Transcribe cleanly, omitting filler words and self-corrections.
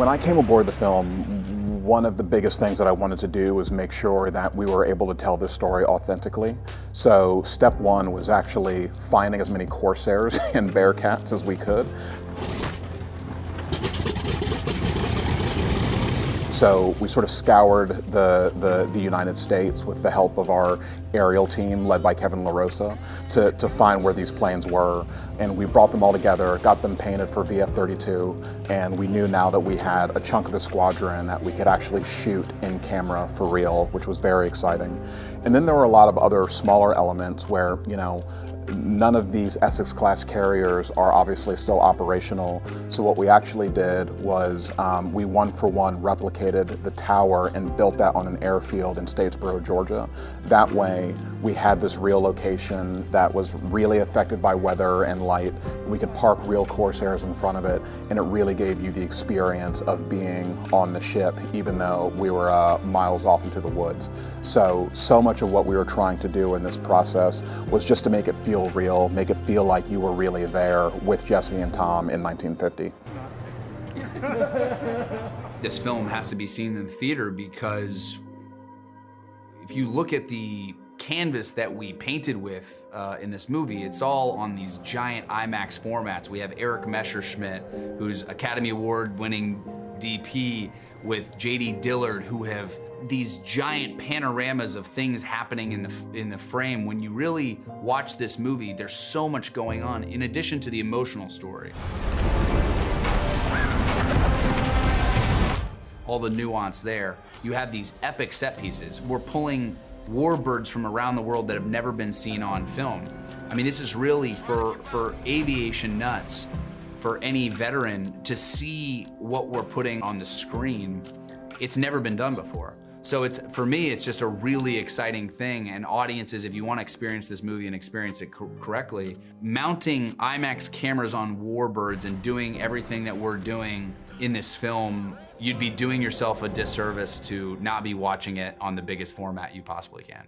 When I came aboard the film, one of the biggest things that I wanted to do was make sure that we were able to tell this story authentically. So step one was actually finding as many Corsairs and Bearcats as we could. So we sort of scoured the United States with the help of our aerial team led by Kevin LaRosa to find where these planes were. And we brought them all together, got them painted for VF-32, and we knew now that we had a chunk of the squadron that we could actually shoot in camera for real, which was very exciting. And then there were a lot of other smaller elements where, you know, none of these Essex-class carriers are obviously still operational. So what we actually did was we one-for-one replicated the tower and built that on an airfield in Statesboro, Georgia. That way, we had this real location that was really affected by weather and light. We could park real Corsairs in front of it, and it really gave you the experience of being on the ship, even though we were miles off into the woods. So much of what we were trying to do in this process was just to make it feel real, make it feel like you were really there with Jesse and Tom in 1950. This film has to be seen in the theater because if you look at the canvas that we painted with in this movie, it's all on these giant IMAX formats. We have Eric Messerschmidt, who's Academy Award winning DP, with J.D. Dillard, who have these giant panoramas of things happening in the frame. When you really watch this movie, there's so much going on in addition to the emotional story. All the nuance there. You have these epic set pieces. We're pulling warbirds from around the world that have never been seen on film. I mean, this is really for aviation nuts, for any veteran to see what we're putting on the screen. It's never been done before. So for me, it's just a really exciting thing. And audiences, if you want to experience this movie and experience it correctly, mounting IMAX cameras on warbirds and doing everything that we're doing in this film, you'd be doing yourself a disservice to not be watching it on the biggest format you possibly can.